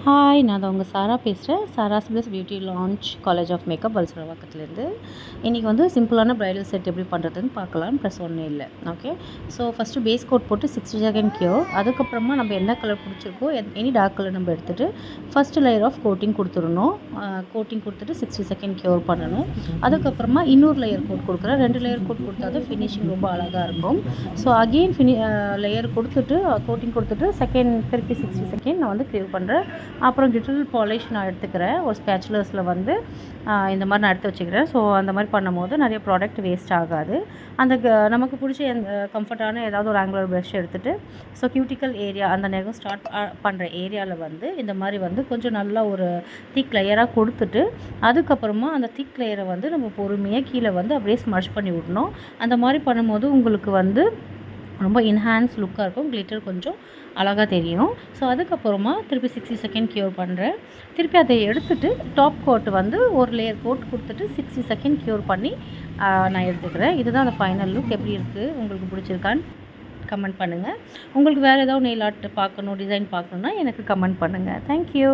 Hi, நான் தான் உங்கள் சாரா பேசுகிறேன். Sara's plus beauty launch college of makeup வல்சரவாக்கத்துலேருந்து. இன்றைக்கி வந்து சிம்பிளான ப்ரைடல் செட் எப்படி பண்ணுறதுன்னு பார்க்கலாம். ப்ளஸ் ஒன்றும் இல்லை. Okay, so first base code போட்டு 60 செகண்ட் க்யூர். அதுக்கப்புறமா நம்ம என்ன கலர் பிடிச்சிருக்கோ எனி டார்க் கலர் நம்ம எடுத்துகிட்டு ஃபஸ்ட்டு லேயர் ஆஃப் கோட்டிங் கொடுத்துடணும். கோட்டிங் கொடுத்துட்டு 60 செகண்ட் க்யூர் பண்ணணும். அதுக்கப்புறமா இன்னொரு லேயர் கோட் கொடுக்குறேன். 2 லேயர் கோட் கொடுத்தா தான் ஃபினிஷிங் ரொம்ப அழகாக இருக்கும். ஸோ அகெயின் லேயர் கொடுத்துட்டு கோட்டிங் கொடுத்துட்டு திருப்பி 60 செகண்ட் நான் வந்து க்யூர் பண்ணுறேன். அப்புறம் கிட்டில் பாலிஷ் நான் எடுத்துக்கிறேன். ஒரு ஸ்பேச்சுலர்ஸில் வந்து இந்த மாதிரி நான் எடுத்து வச்சுக்கிறேன். ஸோ அந்த மாதிரி பண்ணும்போது நிறைய ப்ராடக்ட் வேஸ்ட் ஆகாது. அந்த நமக்கு பிடிச்ச எந்த கம்ஃபர்ட்டான ஏதாவது ஒரு ஆங்குலர் ப்ரஷ் எடுத்துகிட்டு ஸோ கியூட்டிக்கல் ஏரியா அந்த நெகம் ஸ்டார்ட் பண்ணுற ஏரியாவில் வந்து இந்த மாதிரி வந்து கொஞ்சம் நல்லா ஒரு திக் லேயராக கொடுத்துட்டு அதுக்கப்புறமா அந்த திக் லேயரை வந்து நம்ம பொறுமையாக கீழே வந்து அப்படியே ஸ்மஷ் பண்ணி விடணும். அந்த மாதிரி பண்ணும்போது உங்களுக்கு வந்து ரொம்ப இன்ஹான்ஸ் லுக்காக இருக்கும். கிளிட்டர் கொஞ்சம் அழகாக தெரியும். ஸோ அதுக்கப்புறமா திருப்பி 60 செகண்ட் க்யூர் பண்ணுறேன். திருப்பி அதை எடுத்துகிட்டு டாப் கோட் வந்து ஒரு லேயர் கோட் கொடுத்துட்டு 60 செகண்ட் க்யூர் பண்ணி நான் எடுத்துக்கிறேன். இதுதான் அந்த ஃபைனல் லுக். எப்படி இருக்குது, உங்களுக்கு பிடிச்சிருக்கான்னு கமெண்ட் பண்ணுங்கள். உங்களுக்கு வேறு ஏதாவது நெயில் ஆர்ட் பார்க்கணும், டிசைன் பார்க்கணுன்னா எனக்கு கமெண்ட் பண்ணுங்கள். தேங்க்யூ.